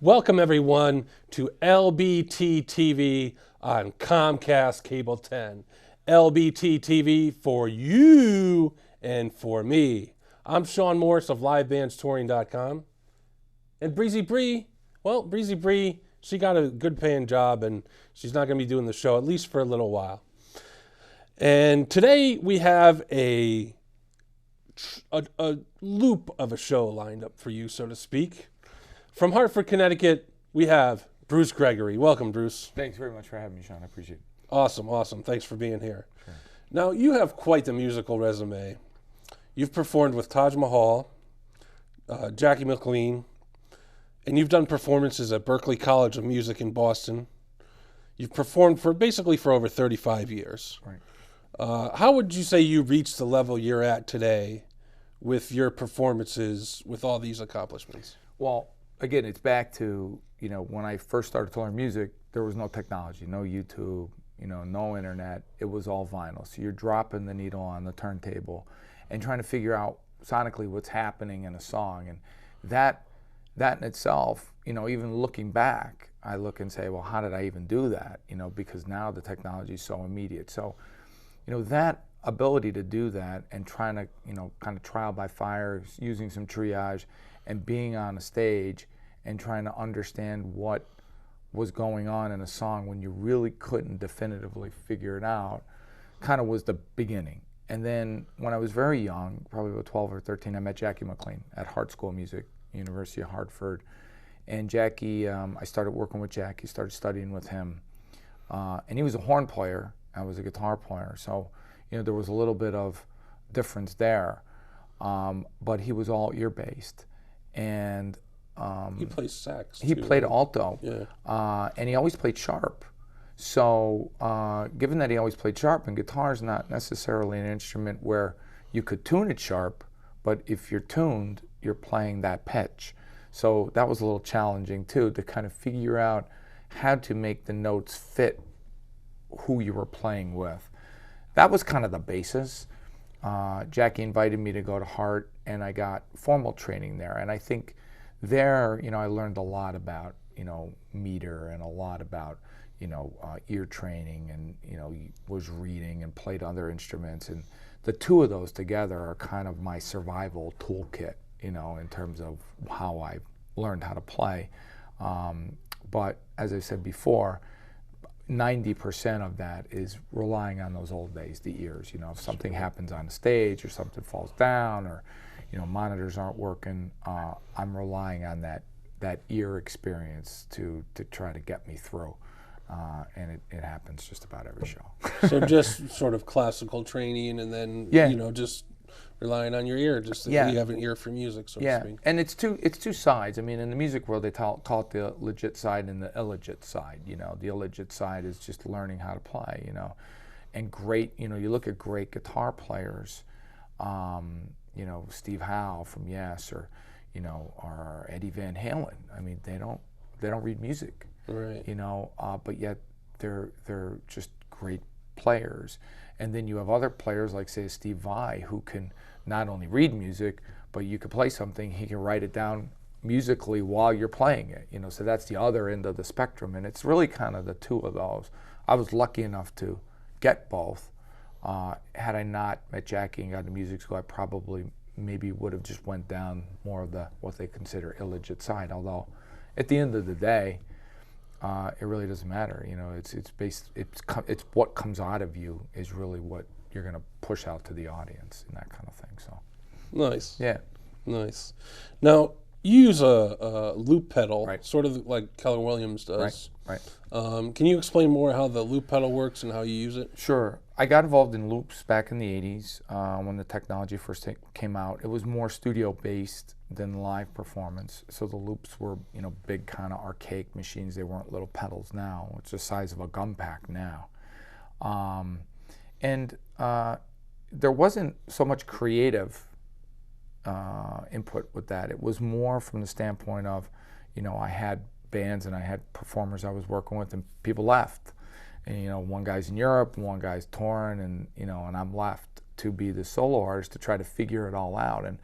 Welcome everyone to LBT TV on Comcast Cable 10. LBT TV for you and for me. I'm Sean Morse of LiveBandsTouring.com. And Breezy Bree, she got a good paying job and she's not going to be doing the show, at least for a little while. And today we have a loop of a show lined up for you, so to speak. From Hartford, Connecticut, we have Bruce Gregori. Welcome, Bruce. Thanks very much for having me, Sean. I appreciate it. Awesome. Thanks for being here. Sure. Now, you have quite the musical resume. You've performed with Taj Mahal, Jackie McLean, and you've done performances at Berklee College of Music in Boston. You've performed for over 35 years. Right. How would you say you reached the level you're at today with your performances, with all these accomplishments? Well, again, it's back to, when I first started to learn music, there was no technology, no YouTube, no internet. It was all vinyl. So you're dropping the needle on the turntable and trying to figure out sonically what's happening in a song. And that in itself, even looking back, I look and say, well, how did I even do that? Because now the technology is so immediate. So, that ability to do that and trying to, kind of trial by fire, using some triage and being on a stage and trying to understand what was going on in a song when you really couldn't definitively figure it out, kind of was the beginning. And then when I was very young, probably about 12 or 13, I met Jackie McLean at Hart School of Music, University of Hartford. And Jackie, I started working with Jackie, started studying with him. And he was a horn player, I was a guitar player. So, there was a little bit of difference there. But he was all ear-based. And he plays sax. He too, played right? alto, yeah. And he always played sharp. So given that he always played sharp, and guitar is not necessarily an instrument where you could tune it sharp, but if you're tuned, you're playing that pitch. So that was a little challenging too, to kind of figure out how to make the notes fit who you were playing with. That was kind of the basis. Jackie invited me to go to Hart, and I got formal training there. And I think there, I learned a lot about, meter and a lot about, ear training, and, was reading and played other instruments. And the two of those together are kind of my survival toolkit, in terms of how I learned how to play. But as I said before, 90% of that is relying on those old days, the ears. If something happens on the stage or something falls down or, monitors aren't working, I'm relying on that ear experience to try to get me through. And it happens just about every show. So just sort of classical training and then, just relying on your ear, just that you have an ear for music, so to speak. And it's two sides. I mean, in the music world, they call it the legit side and the illegit side. The illegit side is just learning how to play, And great, you look at great guitar players, Steve Howe from Yes, or Eddie Van Halen. I mean, they don't read music, right? But yet they're just great players. And then you have other players like, say, Steve Vai, who can not only read music, but you could play something, he can write it down musically while you're playing it. So that's the other end of the spectrum. And it's really kind of the two of those. I was lucky enough to get both. Had I not met Jackie and got to music school, I probably maybe would have just went down more of the what they consider illegit side. Although, at the end of the day, it really doesn't matter. It's what comes out of you is really what you're going to push out to the audience and that kind of thing. So, nice. Yeah, nice. Now you use a loop pedal, right, sort of like Keller Williams does. Right. Can you explain more how the loop pedal works and how you use it? Sure. I got involved in loops back in the 80s when the technology first came out. It was more studio-based than live performance. So the loops were, big kind of archaic machines. They weren't little pedals now. It's the size of a gum pack now. And there wasn't so much creative input with that. It was more from the standpoint of, I had bands and I had performers I was working with, and people left. And one guy's in Europe, and one guy's touring, and and I'm left to be the solo artist to try to figure it all out. And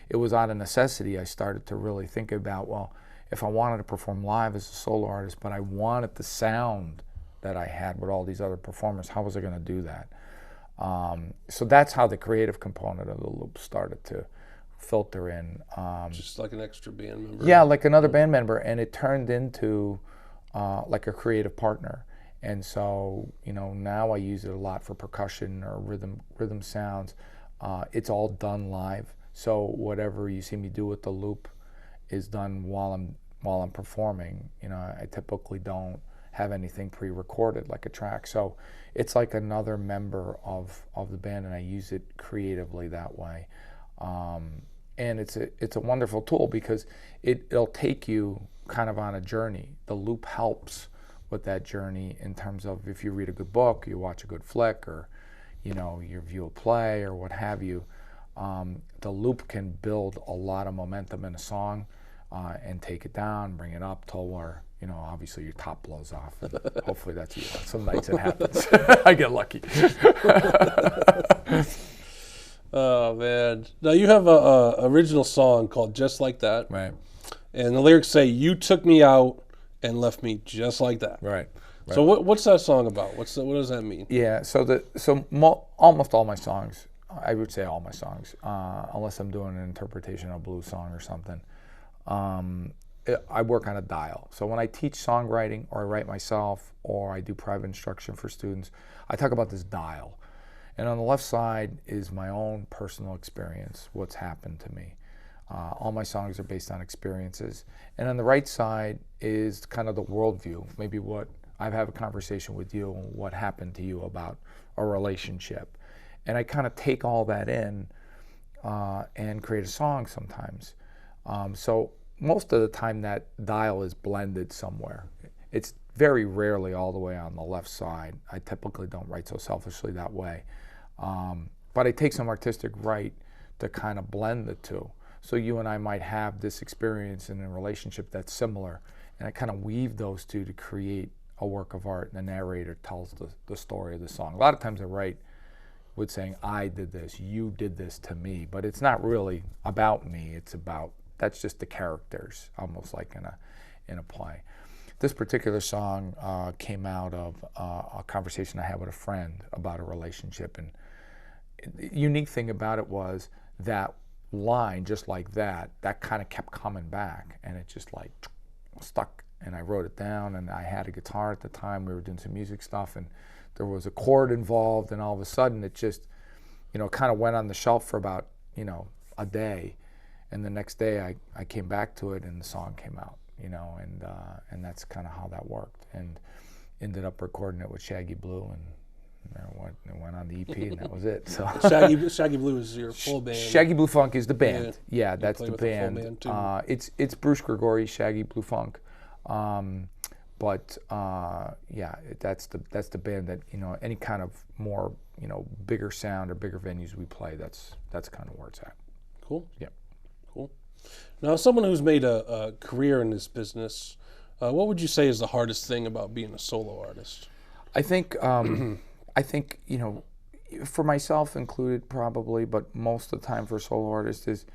it was out of necessity I started to really think about, well, if I wanted to perform live as a solo artist, but I wanted the sound that I had with all these other performers, how was I going to do that? So that's how the creative component of the loop started to filter in. Just like an extra band member. Yeah, like another band member, and it turned into like a creative partner. And so, you know, now I use it a lot for percussion or rhythm sounds. It's all done live. So whatever you see me do with the loop is done while I'm performing. You know, I typically don't have anything pre-recorded like a track. So it's like another member of the band, and I use it creatively that way. And it's a wonderful tool because it'll take you kind of on a journey. The loop helps with that journey in terms of if you read a good book, you watch a good flick, or you know, you view a play or what have you. The loop can build a lot of momentum in a song and take it down, bring it up till where, you know, obviously your top blows off. Hopefully that's you. Some nights it happens. I get lucky. Oh man! Now you have a original song called "Just Like That," Right. And the lyrics say, "You took me out and left me just like that." Right. So what's that song about? What does that mean? Yeah. Almost all my songs, I would say all my songs, unless I'm doing an interpretation of a blues song or something, I work on a dial. So when I teach songwriting, or I write myself, or I do private instruction for students, I talk about this dial. And on the left side is my own personal experience, what's happened to me. All my songs are based on experiences. And on the right side is kind of the worldview, maybe what I've had a conversation with you and what happened to you about a relationship. And I kind of take all that in and create a song sometimes. So most of the time that dial is blended somewhere. It's very rarely all the way on the left side. I typically don't write so selfishly that way. But I take some artistic right to kind of blend the two. So you and I might have this experience in a relationship that's similar, and I kind of weave those two to create a work of art, and the narrator tells the story of the song. A lot of times I write with saying, I did this, you did this to me, but it's not really about me, it's about, that's just the characters, almost like in a play. This particular song came out of a conversation I had with a friend about a relationship, and the unique thing about it was that line, just like that kind of kept coming back, and it just like stuck, and I wrote it down, and I had a guitar at the time, we were doing some music stuff, and there was a chord involved, and all of a sudden it just, you know, kind of went on the shelf for about, you know, a day, and the next day I came back to it and the song came out, you know, and that's kind of how that worked, and ended up recording it with Shaggy Blue, and it went on the EP, and that was it. So Shaggy Blue is your full band. Shaggy Blue Funk is the band. Yeah, that's the band. A full band too. It's Bruce Gregori, Shaggy Blue Funk. But yeah, that's the band that, you know, any kind of more, you know, bigger sound or bigger venues we play, that's kind of where it's at. Cool. Yep. Cool. Now, as someone who's made a career in this business, what would you say is the hardest thing about being a solo artist? I think you know, for myself included probably, but most of the time for a solo artist is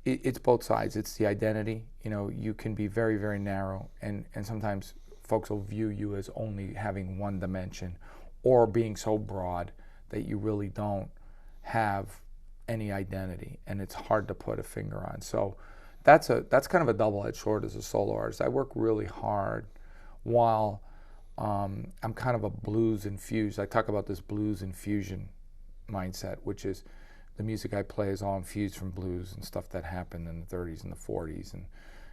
it's both sides. It's the identity. You know, you can be very, very narrow, and sometimes folks will view you as only having one dimension, or being so broad that you really don't have any identity, and it's hard to put a finger on. So that's kind of a double-edged sword as a solo artist. I work really hard while I'm kind of a blues infused. I talk about this blues infusion mindset, which is the music I play is all infused from blues and stuff that happened in the 30s and the 40s, and,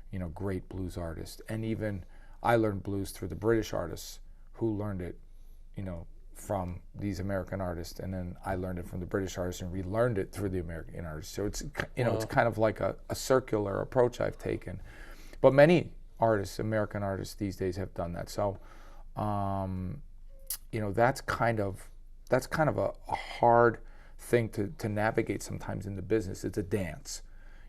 you know, great blues artists. And even I learned blues through the British artists who learned it, you know, from these American artists, and then I learned it from the British artists and relearned it through the American artists. So it's, you know, it's kind of like a circular approach I've taken. But many artists, American artists these days, have done that. So you know, that's kind of a hard thing to navigate sometimes in the business. It's a dance,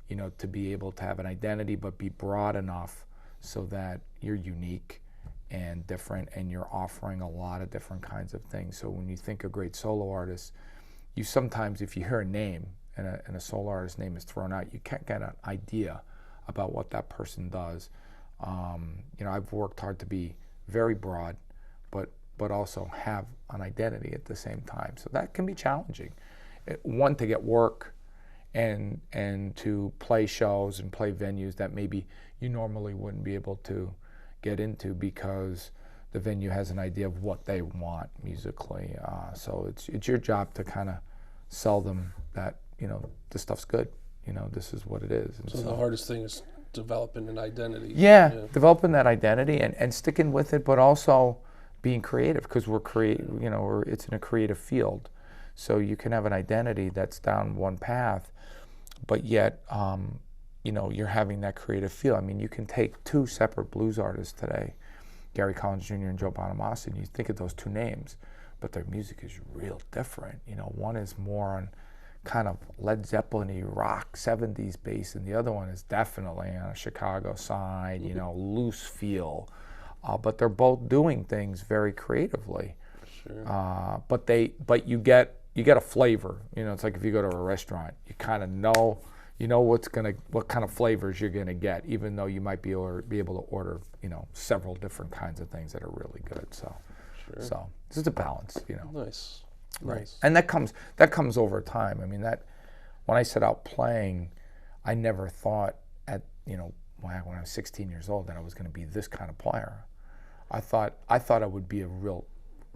you know, to be able to have an identity but be broad enough so that you're unique and different, and you're offering a lot of different kinds of things. So when you think of great solo artists, you sometimes, if you hear a name and a solo artist name is thrown out, you can't get an idea about what that person does. You know, I've worked hard to be very broad, but also have an identity at the same time. So that can be challenging. One, to get work and to play shows and play venues that maybe you normally wouldn't be able to get into because the venue has an idea of what they want musically. So it's your job to kind of sell them that, you know, this stuff's good. You know, this is what it is. And so the hardest thing is developing an identity. Yeah, developing that identity and sticking with it, but also being creative, because you know, it's in a creative field. So you can have an identity that's down one path, but yet, you know, you're having that creative feel. I mean, you can take two separate blues artists today, Gary Collins Jr. and Joe Bonamassa, and you think of those two names, but their music is real different. You know, one is more on kind of Led Zeppelin-y rock, 70s bass, and the other one is definitely on a Chicago side, you know, loose feel. But they're both doing things very creatively. Sure. But you get a flavor. You know, it's like if you go to a restaurant, you kind of know, you know what kind of flavors you're gonna get, even though you might be able to order, you know, several different kinds of things that are really good. So, Sure. so this is a balance, you know. Nice. Right. Nice. And that comes over time. I mean, that when I set out playing, I never thought when I was 16 years old that I was going to be this kind of player. I thought I would be a real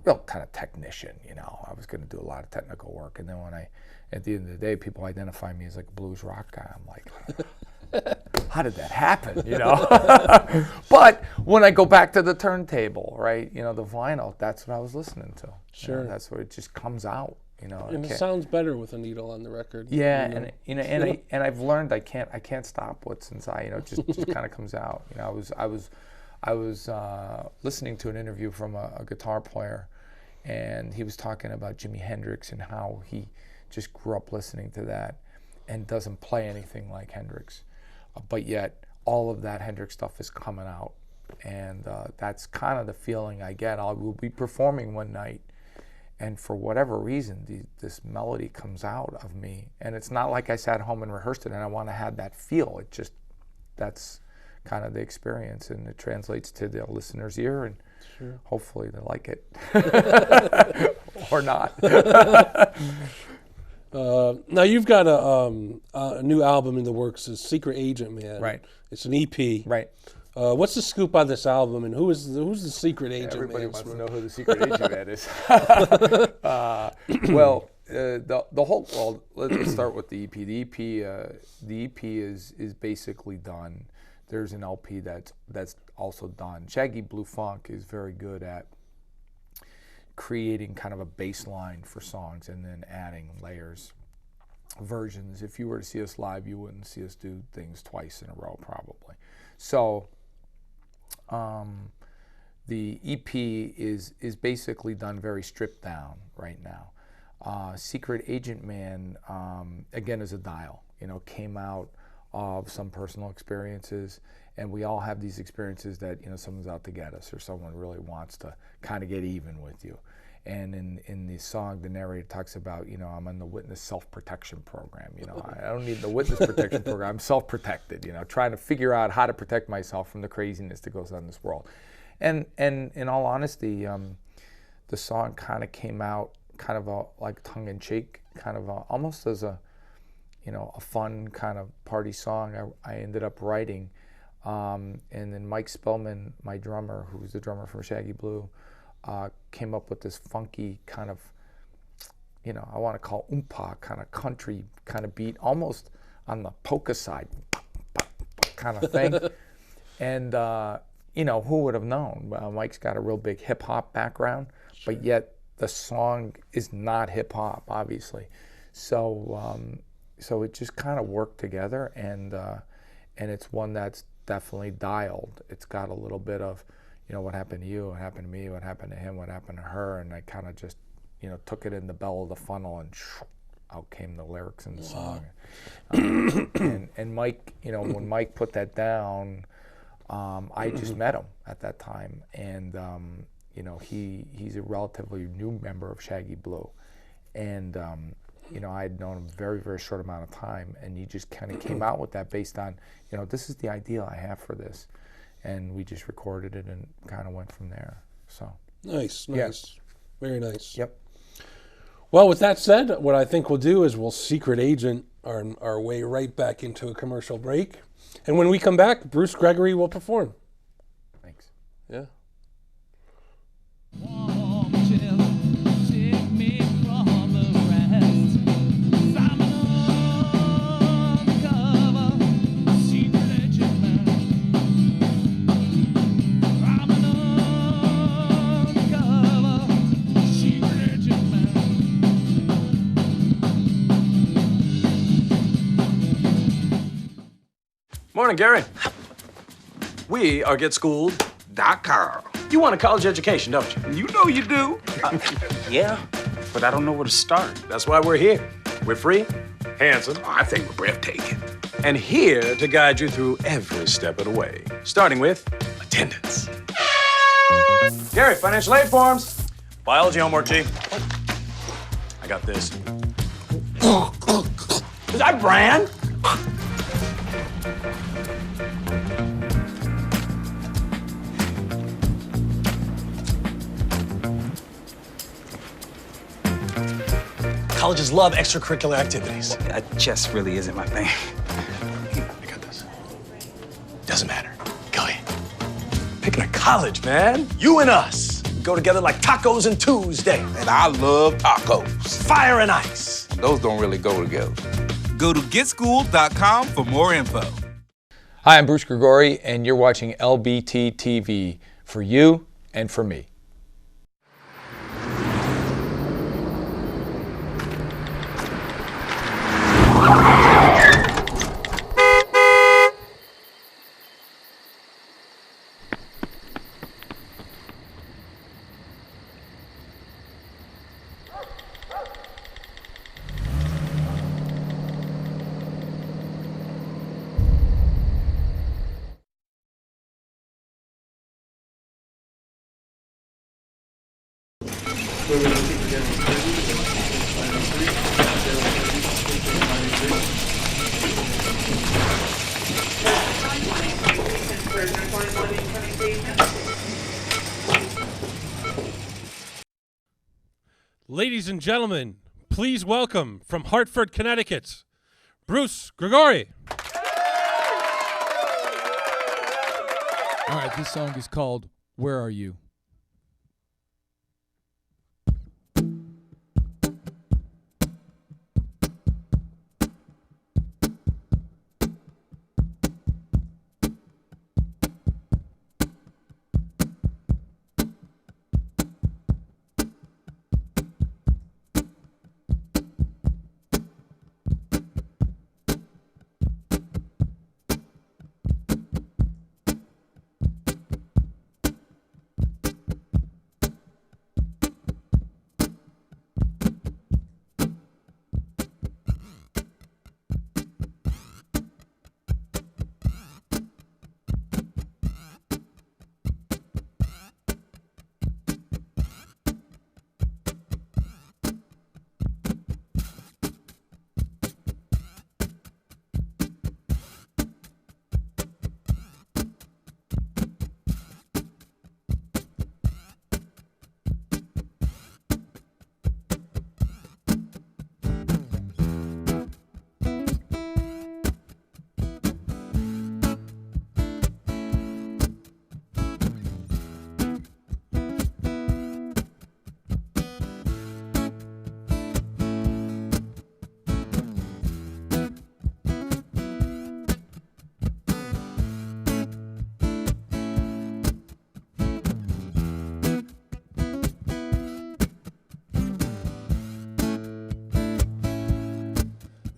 kind of technician. You know, I was going to do a lot of technical work. And then at the end of the day, people identify me as like a blues rock guy. I'm like, how did that happen? You know. But when I go back to the turntable, right? You know, the vinyl. That's what I was listening to. Sure. You know, that's where it just comes out. You know. And it sounds better with a needle on the record. Yeah, and I've learned I can't stop what's inside. You know, it just kind of comes out. You know, I was listening to an interview from a guitar player, and he was talking about Jimi Hendrix and how he just grew up listening to that, and doesn't play anything like Hendrix, but yet all of that Hendrix stuff is coming out, and that's kind of the feeling I get. We'll be performing one night, and for whatever reason, this melody comes out of me, and it's not like I sat home and rehearsed it and I want to have that feel. It just, that's kind of the experience, and it translates to the listener's ear, and Sure. hopefully they like it or not. Now you've got a new album in the works, is Secret Agent Man. Right. It's an EP. Right. What's the scoop on this album, and who's the secret agent? Everybody man? wants to know who the secret agent man is. Well, the whole. Well, let's start with the EP. The EP is basically done. There's an LP that's also done. Shaggy Blue Funk is very good at creating kind of a bass line for songs and then adding layers, versions. If you were to see us live, you wouldn't see us do things twice in a row, probably. So the EP is basically done very stripped down right now. Secret Agent Man, again, is a dial. You know, came out of some personal experiences, and we all have these experiences that, you know, someone's out to get us, or someone really wants to kind of get even with you. And in the song, the narrator talks about, you know, I'm on the witness self-protection program. You know, I don't need the witness protection program. I'm self-protected, you know, trying to figure out how to protect myself from the craziness that goes on in this world. And in all honesty, the song kind of came out kind of like tongue-in-cheek, kind of almost as a, you know, a fun kind of party song I ended up writing. And then Mike Spellman, my drummer, who's the drummer from Shaggy Blue, came up with this funky kind of, you know, I want to call oompa kind of country kind of beat, almost on the polka side kind of thing. And, you know, who would have known? Mike's got a real big hip hop background, Sure. but yet the song is not hip hop, obviously. So it just kind of worked together, and it's one that's definitely dialed. It's got a little bit of, you know, what happened to you, what happened to me, what happened to him, what happened to her, and I kind of just, you know, took it in the bell of the funnel, and out came the lyrics in the song. And Mike, you know, when Mike put that down, I just met him at that time, and you know, he's a relatively new member of Shaggy Blue, and You know, I had known him a very, very short amount of time, and he just kind of came out with that based on, you know, this is the ideal I have for this. And we just recorded it and kind of went from there. So Nice. Very nice. Yep. Well, with that said, what I think we'll do is we'll secret agent our way right back into a commercial break. And when we come back, Bruce Gregori will perform. Thanks. Yeah. Morning, Gary. We are GetSchooled.com. You want a college education, don't you? You know you do. Yeah, but I don't know where to start. That's why we're here. We're free, handsome, I think we're breathtaking. and here to guide you through every step of the way, starting with attendance. Gary, financial aid forms. Biology homework, G. I got this. Is that brand? Colleges love extracurricular activities. Chess really isn't my thing. I got this. Doesn't matter. Go ahead. Picking a college, man. You and us. We go together like tacos and Tuesday. And I love tacos. Fire and ice. Those don't really go together. Go to getschool.com for more info. Hi, I'm Bruce Gregori, and you're watching LBT TV for you and for me. Ladies and gentlemen, please welcome from Hartford, Connecticut, Bruce Gregori. All right, this song is called Where Are You?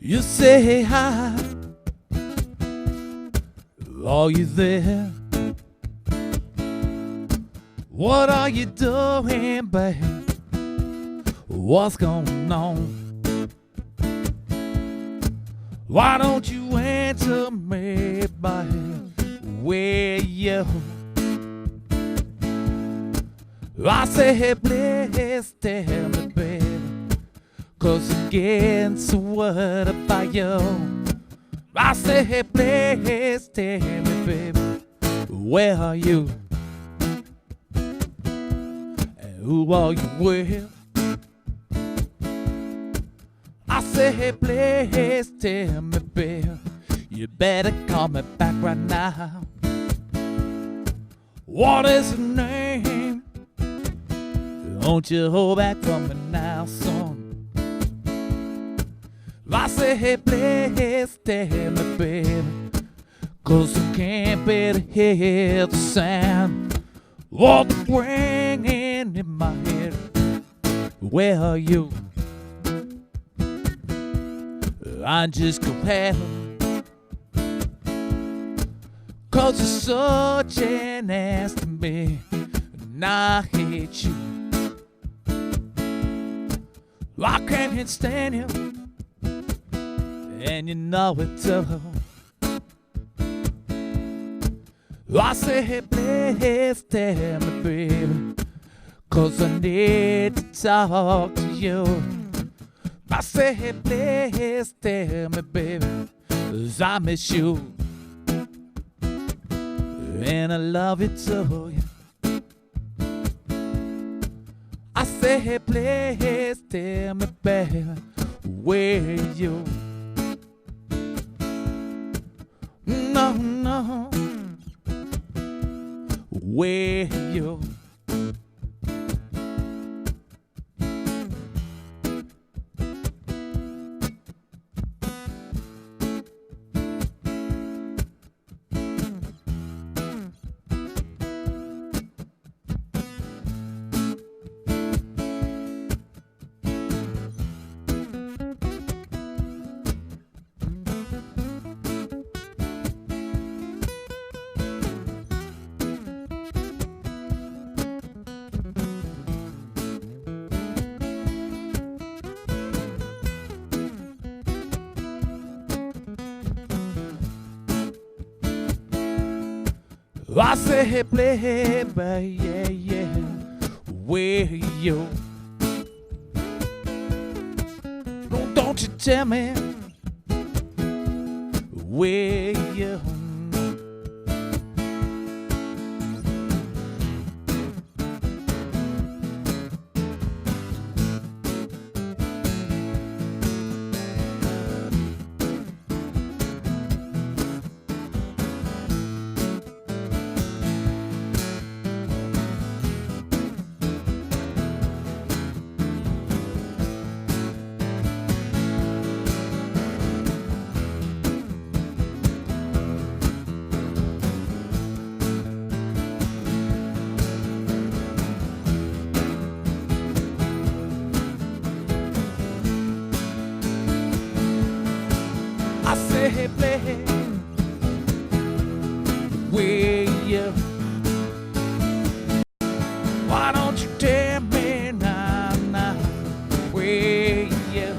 You say hi, are you there? What are you doing, babe? What's going on? Why don't you answer me, babe? Where you? I say, hey, please tell me, babe, 'cause against the word about you. I say, hey, please tell me, baby, where are you? And who are you with? I say, hey, please tell me, baby, you better call me back right now. What is your name? Don't you hold back from me now, son. I say, hey, please tell me, baby, 'cause I can't bear to hear the sound of the ringing in my head. Where are you? I'm just compelled, 'cause you're such an ass to me, and I hate you. I can't stand you, and you know it too. I say, hey, please tell me, baby, 'cause I need to talk to you. I say, hey, please tell me, baby, 'cause I miss you, and I love you too. I say, hey, please tell me, baby, where are you? No, no, where are you? I say, hey, baby, yeah, yeah, where are you? Don't you tell me where are you? Hey, play, where you? Why don't you tell me now, now, where you?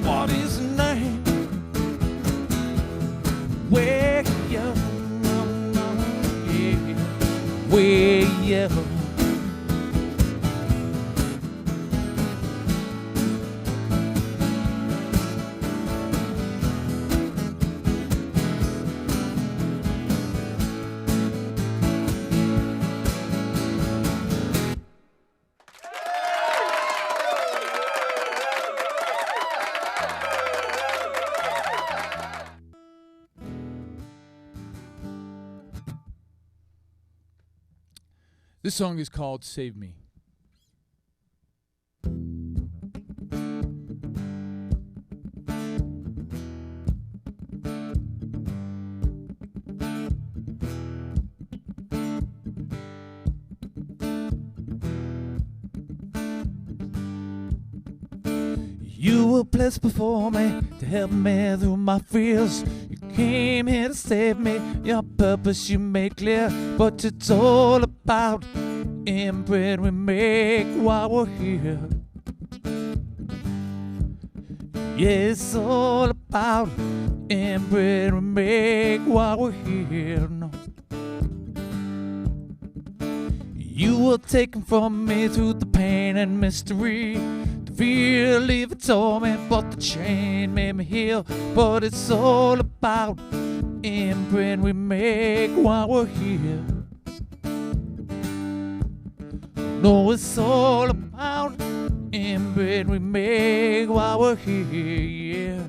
What is the name? Where you? Yeah. Where you? This song is called Save Me. You were blessed before me to help me through my fears. You came here to save me. Your purpose you made clear, but it's all about bread we make while we're here. Yeah, it's all about bread we make while we're here. No. You were taken from me through the pain and mystery. Fear leave tore me, but the chain made me heal. But it's all about bread we make while we're here. No, it's all about bread we make while we're here. Yeah.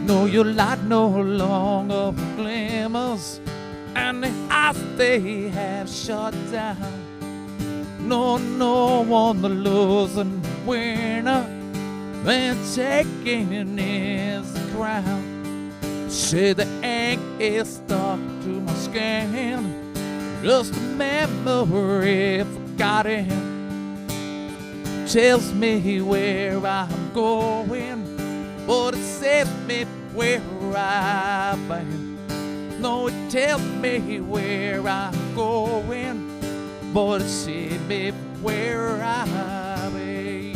No, your light no longer glimmers, and the eyes they have shut down. No one the losing winner, and taking his crown. Say the ink is stuck to my skin, just a memory forgotten. Tells me where I'm going, but it says me where I've been. No, it tells me where I'm going, but it said me where I've been.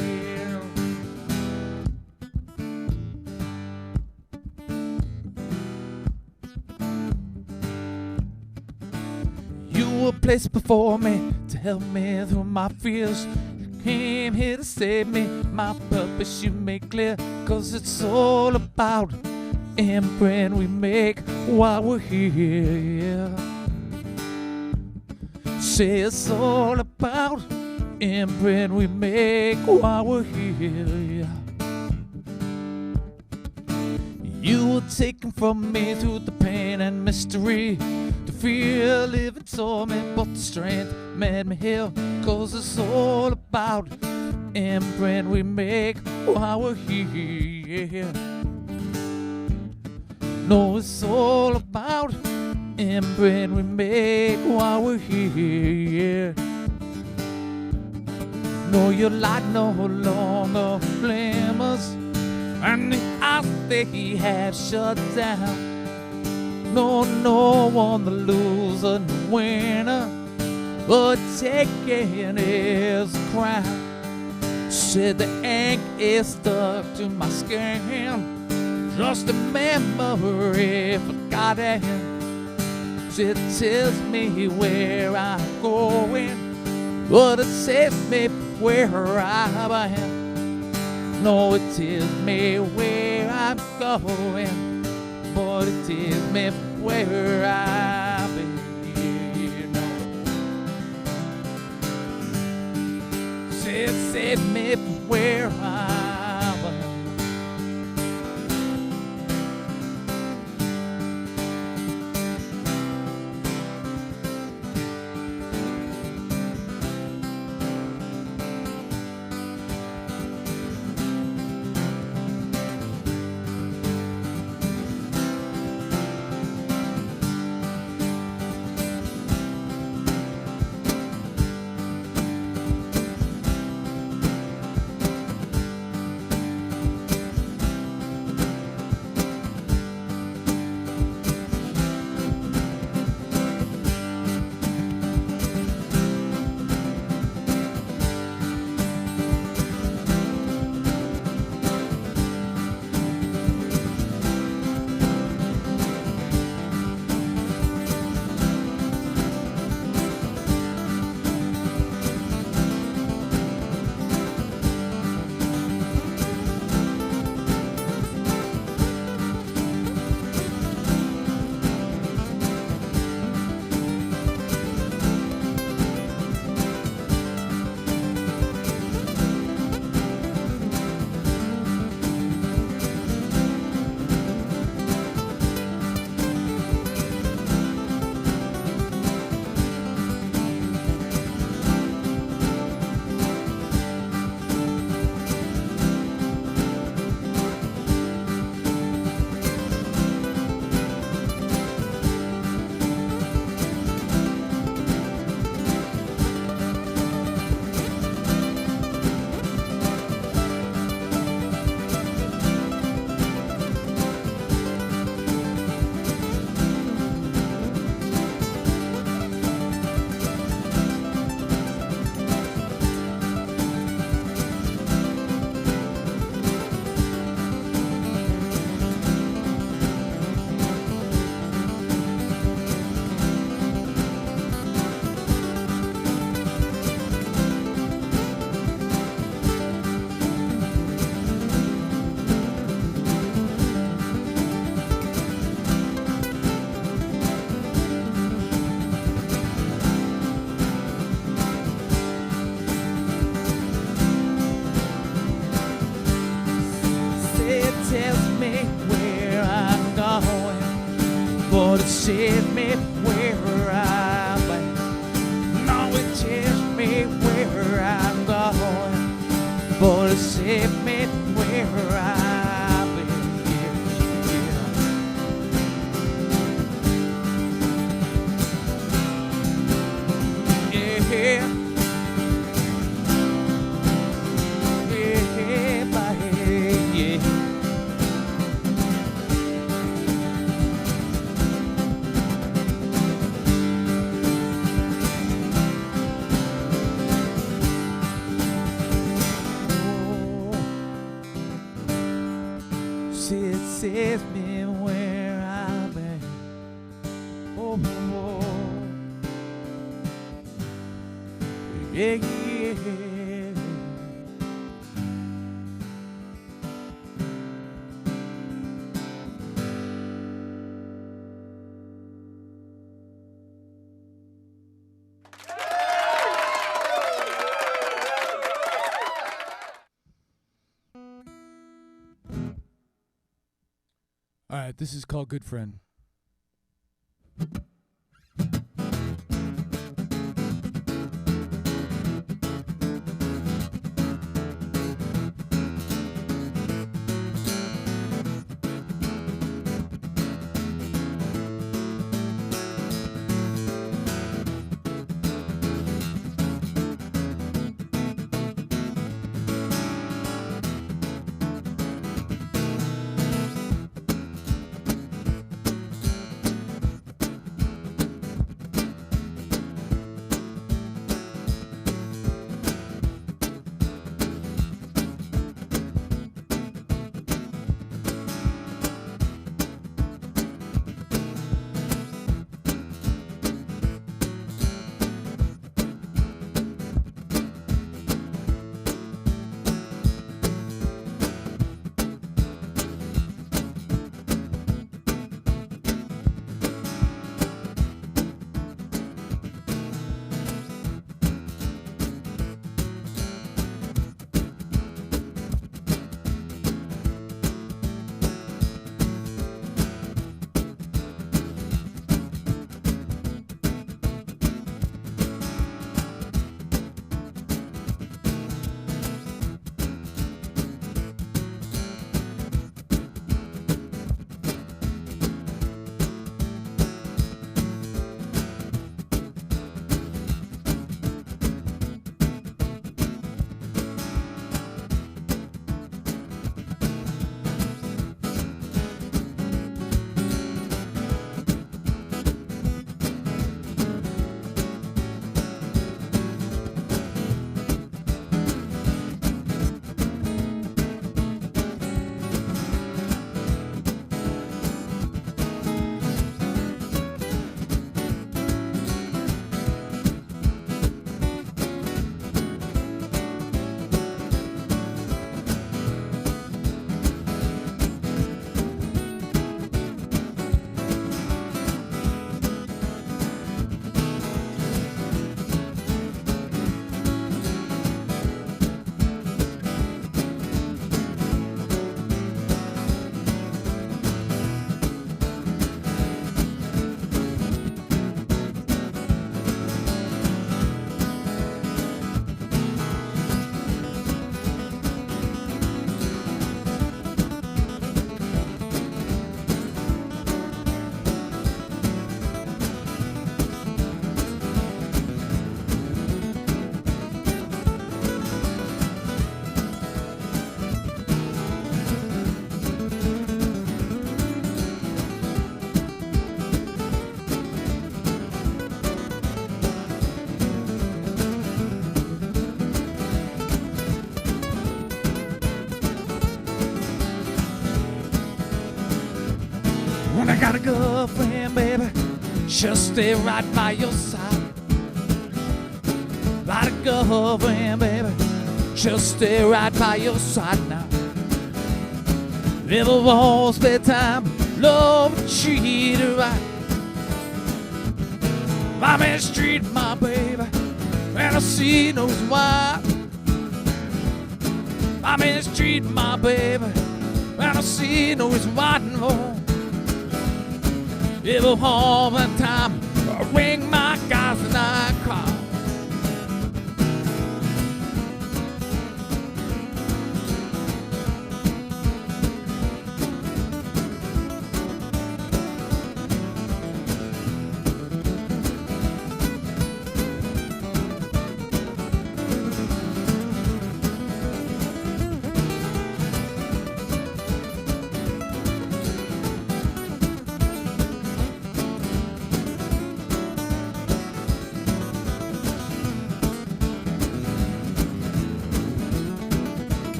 You were placed before me to help me through my fears. You came here to save me. My purpose you made clear, 'cause it's all about bread we make while we're here. Say it's all about bread we make while we're here. You were taken from me through the pain and mystery. The fear living tore me, but the strength made me heal. 'Cause it's all about bread we make while we're here. No, it's all about bread we make while we're here. No, your light no longer glimmers, and the eyes they have shut down. No one the loser, the winner, but taking his crown. Said the ink is stuck to my skin, just a memory forgotten. It tells me where I'm going, but it says me where I am. No, it tells me where I'm going, but it tells me where I've been. It says me where I am. but it set me where I'm at. No, it tells me where I'm going, but it set me where I'm at. Yeah, yeah. Yeah, my head, yeah. It says me where I'm at. Oh, yeah, yeah. All right, this is called Good Friend. When I got a girlfriend, baby, she'll stay right by your side. Got a girlfriend, baby, she'll stay right by your side now. Never won't spend time, love and treat her right. My man street, my baby, and I see knows why. My man street, my baby, and I see knows why. Every home and time, I ring my guys and I cry.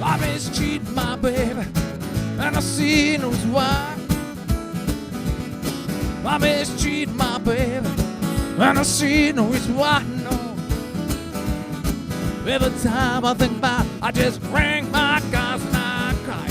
I mistreat my baby, and I see no why. I mistreat my baby, and I see no why. No. Every time I think about it, I just ring my guys and I cry.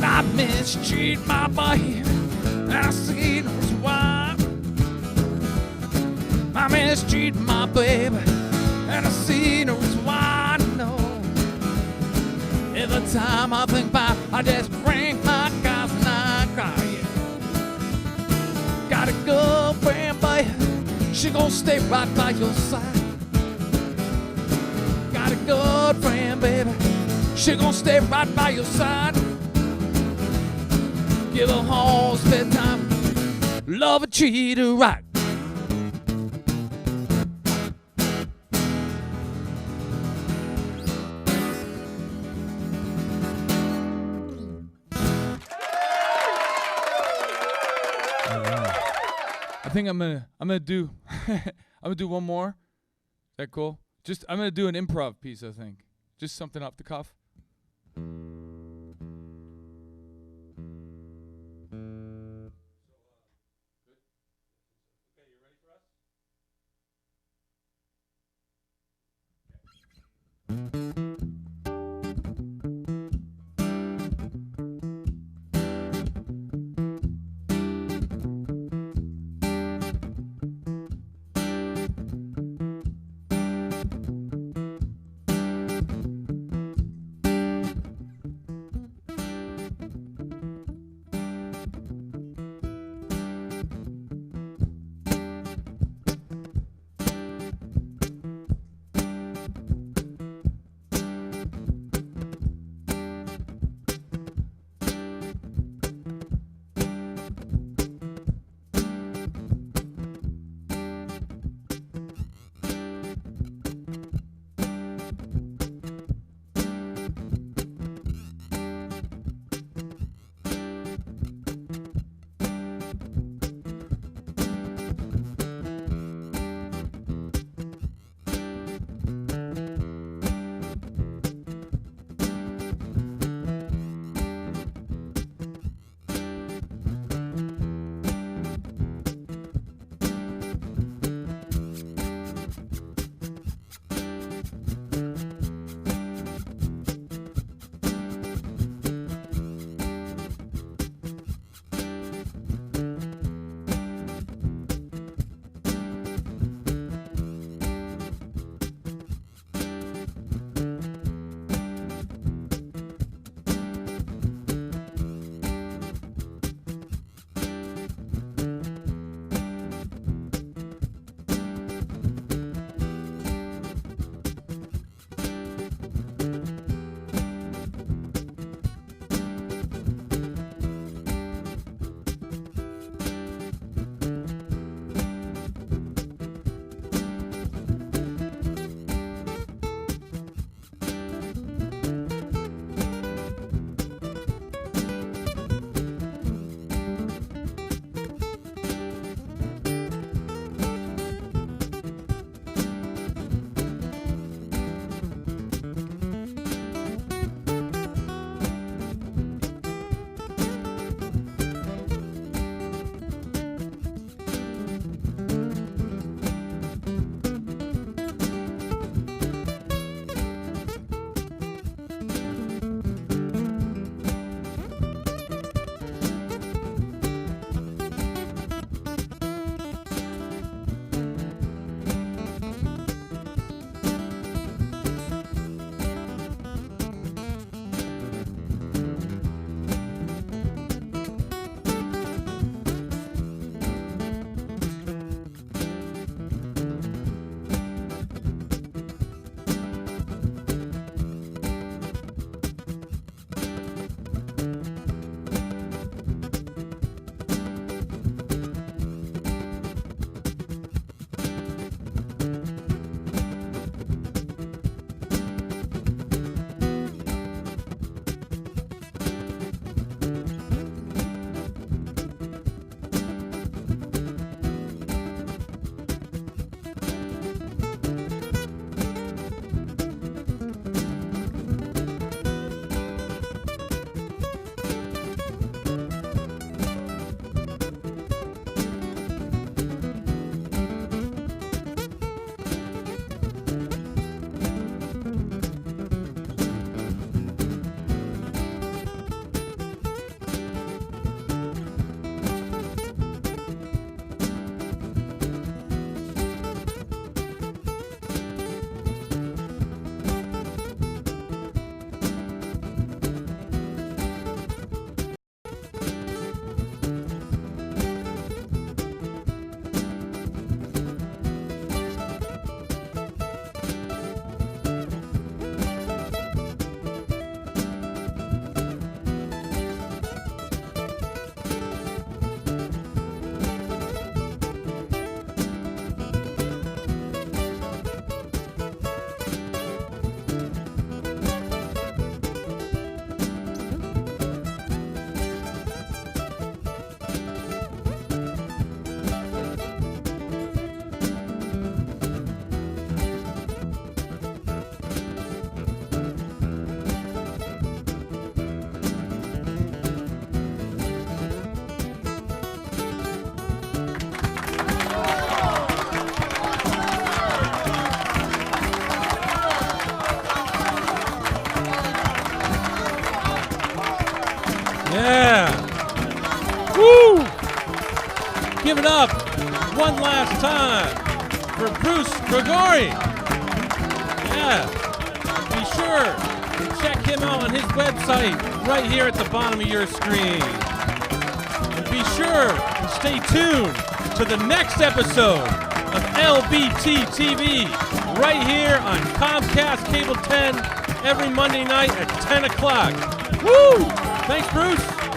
I mistreat my baby, and I see no why. I mistreat my baby, and I see no why. No. Every time I think about it, I just ring my guys and I cry. Yeah. Got a girlfriend, baby, she gon' stay right by your side. Got a girlfriend, baby, she gon' stay right by your side. Give her home, spend time, love her, treat her right. I think I'm gonna do one more. Is that cool? I'm gonna do an improv piece. I think just something off the cuff. Yeah. Woo! Give it up one last time for Bruce Gregori. Yeah. Be sure to check him out on his website right here at the bottom of your screen. And be sure to stay tuned to the next episode of LBT TV right here on Comcast Cable 10 every Monday night at 10 o'clock. Woo! Thanks, Bruce.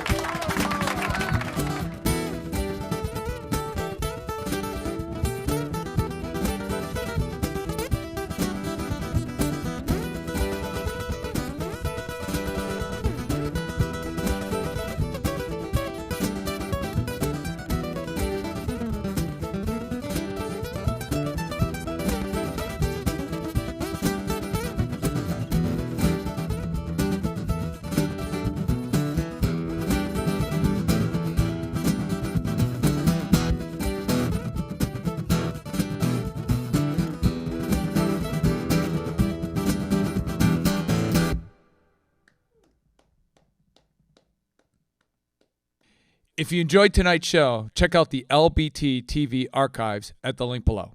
If you enjoyed tonight's show, check out the LBT TV archives at the link below.